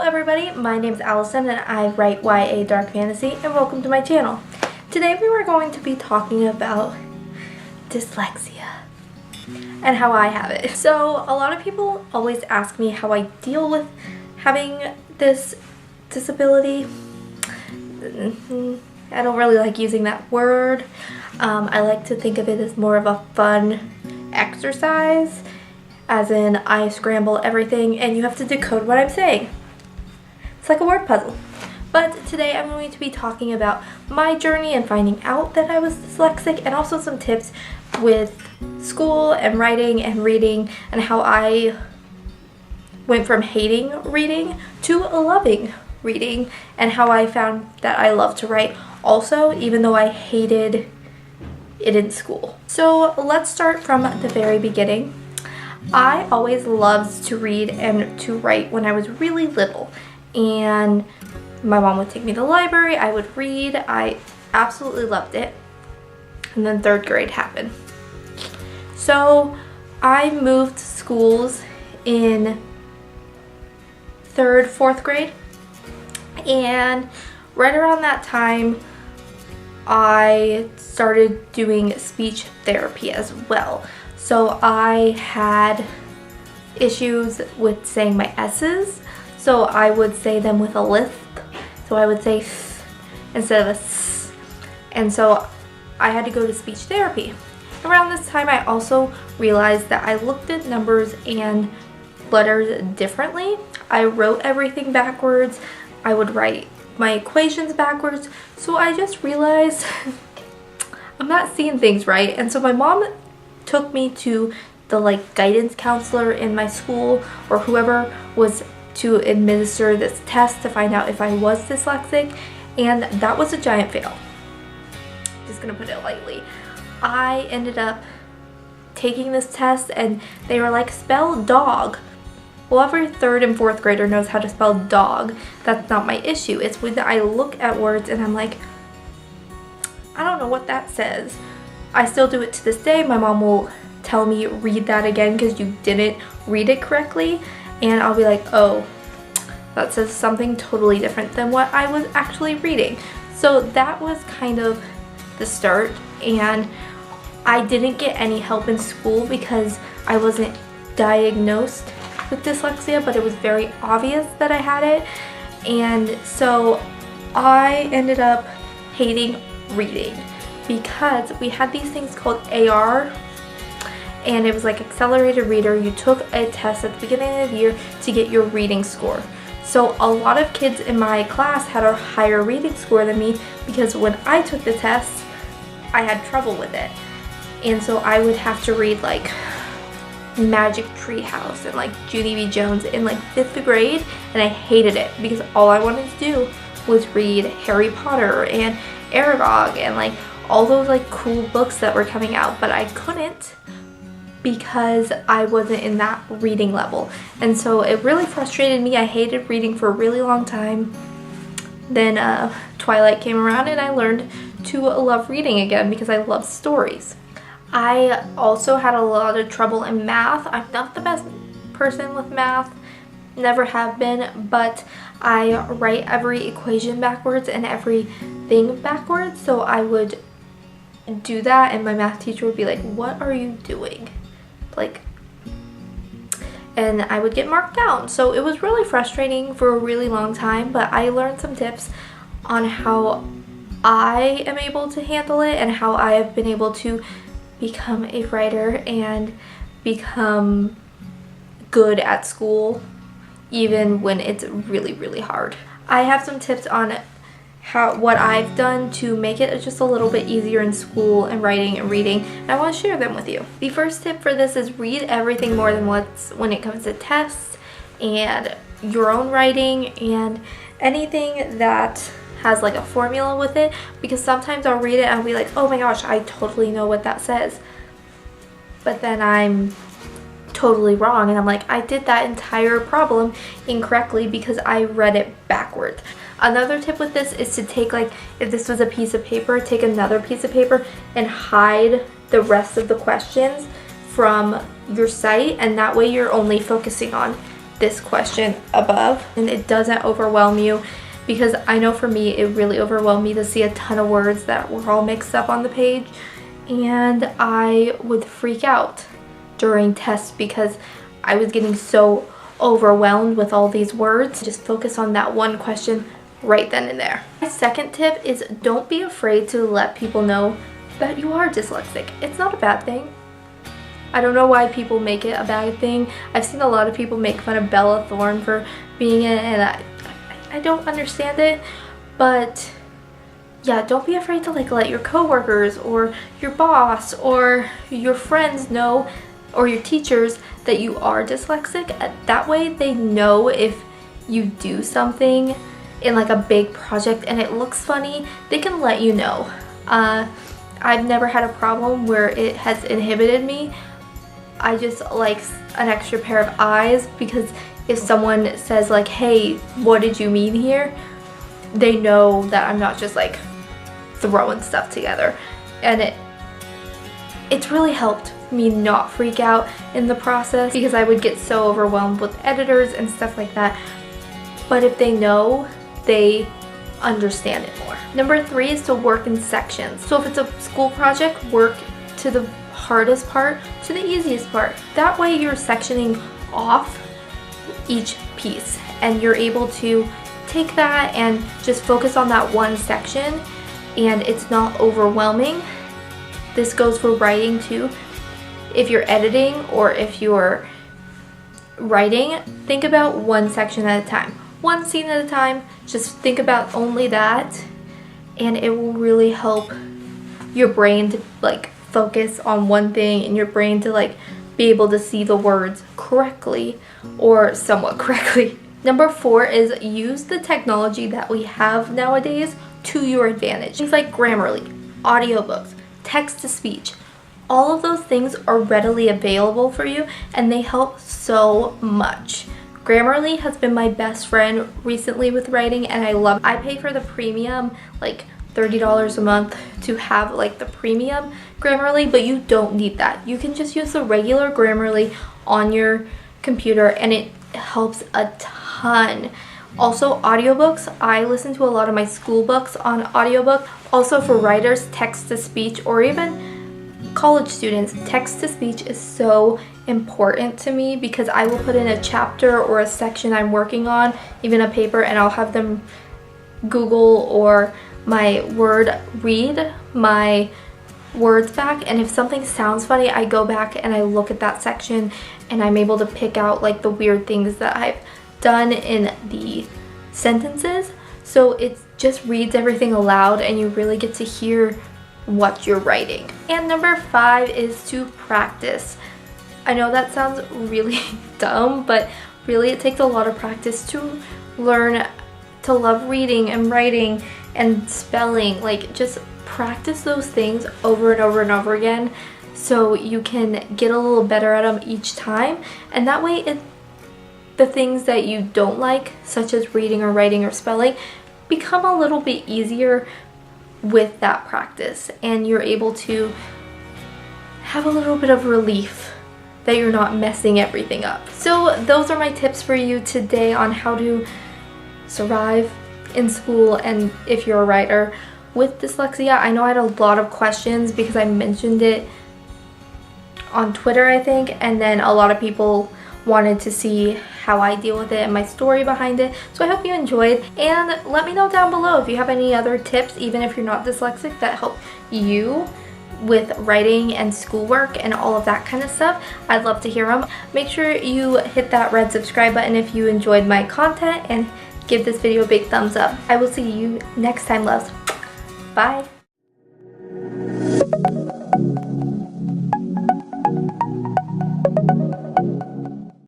everybody, my name is Allison and I write YA Dark Fantasy, and welcome to my channel. Today we were going to be talking about dyslexia and how I have it. So a lot of people always ask me how I deal with having this disability. I don't really like using that word. I like to think of it as more of a fun exercise, as in I scramble everything and you have to decode what I'm saying. It's like a word puzzle. But today I'm going to be talking about my journey and finding out that I was dyslexic, and also some tips with school and writing and reading, and how I went from hating reading to loving reading, and how I found that I love to write also, even though I hated it in school. So let's start from the very beginning. I always loved to read and to write when I was really little, and my mom would take me to the library, I would read, I absolutely loved it. And then 3rd grade happened. So I moved schools in 3rd, 4th grade, and right around that time I started doing speech therapy as well. So I had issues with saying my S's, so I would say them with a lisp. So I would say th instead of a s, and so I had to go to speech therapy. Around this time I also realized that I looked at numbers and letters differently. I wrote everything backwards. I would write my equations backwards, so I just realized I'm not seeing things right. And so my mom took me to the guidance counselor in my school, or whoever was to administer this test to find out if I was dyslexic, and that was a giant fail. Just gonna put it lightly. I ended up taking this test and they were like, spell dog. Well, every 3rd and 4th grader knows how to spell dog. That's not my issue. It's when I look at words and I'm like, I don't know what that says. I still do it to this day. My mom will tell me, read that again because you didn't read it correctly. And I'll be like, oh, that says something totally different than what I was actually reading. So that was kind of the start. And I didn't get any help in school because I wasn't diagnosed with dyslexia, but it was very obvious that I had it. And so I ended up hating reading because we had these things called AR, and it was like accelerated reader. You took a test at the beginning of the year to get your reading score. So a lot of kids in my class had a higher reading score than me because when I took the test, I had trouble with it. And so I would have to read like Magic Tree House and like Judy B. Jones in like 5th grade, and I hated it because all I wanted to do was read Harry Potter and Aragog and like all those like cool books that were coming out, but I couldn't because I wasn't in that reading level. And so it really frustrated me. I hated reading for a really long time. Then Twilight came around and I learned to love reading again because I love stories. I also had a lot of trouble in math. I'm not the best person with math, never have been, but I write every equation backwards and everything backwards. So I would do that and my math teacher would be like, what are you doing? And I would get marked down. So it was really frustrating for a really long time, but I learned some tips on how I am able to handle it and how I have been able to become a writer and become good at school even when it's really, really hard. I have some tips on what I've done to make it just a little bit easier in school and writing and reading, and I want to share them with you. The first tip for this is read everything more than once when it comes to tests and your own writing and anything that has like a formula with it, because sometimes I'll read it and I'll be like, oh my gosh, I totally know what that says, but then I'm totally wrong and I'm like, I did that entire problem incorrectly because I read it backwards. Another tip with this is to take, like, if this was a piece of paper, take another piece of paper and hide the rest of the questions from your sight, and that way you're only focusing on this question above and it doesn't overwhelm you, because I know for me it really overwhelmed me to see a ton of words that were all mixed up on the page, and I would freak out during tests because I was getting so overwhelmed with all these words. Just focus on that one question right then and there. My second tip is don't be afraid to let people know that you are dyslexic. It's not a bad thing. I don't know why people make it a bad thing. I've seen a lot of people make fun of Bella Thorne for being it, and I don't understand it, but yeah, don't be afraid to let your coworkers or your boss or your friends know, or your teachers, that you are dyslexic. That way they know if you do something in a big project and it looks funny, they can let you know. I've never had a problem where it has inhibited me. I just like an extra pair of eyes, because if someone says hey, what did you mean here? They know that I'm not just throwing stuff together. And it's really helped me not freak out in the process, because I would get so overwhelmed with editors and stuff like that. But if they know, they understand it more. Number 3 is to work in sections. So if it's a school project, work to the hardest part to the easiest part. That way you're sectioning off each piece and you're able to take that and just focus on that one section, and it's not overwhelming. This goes for writing too. If you're editing or if you're writing, think about one section at a time, one scene at a time. Just think about only that, and it will really help your brain to focus on one thing, and your brain to be able to see the words correctly or somewhat correctly. Number 4 is use the technology that we have nowadays to your advantage. Things like Grammarly, audiobooks, text-to-speech. All of those things are readily available for you, and they help so much. Grammarly has been my best friend recently with writing, and I love it. I pay for the premium, $30 a month to have the premium Grammarly, but you don't need that. You can just use the regular Grammarly on your computer, and it helps a ton. Also, audiobooks. I listen to a lot of my school books on audiobook. Also, for writers, text-to-speech, or even college students, text-to-speech is so important to me, because I will put in a chapter or a section I'm working on, even a paper, and I'll have them Google or my Word read my words back, and if something sounds funny, I go back and I look at that section, and I'm able to pick out the weird things that I've done in the sentences. So it just reads everything aloud, and you really get to hear what you're writing. And number 5 is to practice. I know that sounds really dumb, but really it takes a lot of practice to learn to love reading and writing and spelling. Just practice those things over and over and over again, so you can get a little better at them each time, and that way the things that you don't like, such as reading or writing or spelling, become a little bit easier with that practice, and you're able to have a little bit of relief that you're not messing everything up. So those are my tips for you today on how to survive in school and if you're a writer with dyslexia. I know I had a lot of questions because I mentioned it on Twitter, I think, and then a lot of people wanted to see how I deal with it and my story behind it. So I hope you enjoyed, and let me know down below if you have any other tips, even if you're not dyslexic, that help you with writing and schoolwork and all of that kind of stuff. I'd love to hear them. Make sure you hit that red subscribe button if you enjoyed my content, and give this video a big thumbs up. I will see you next time, loves. Bye.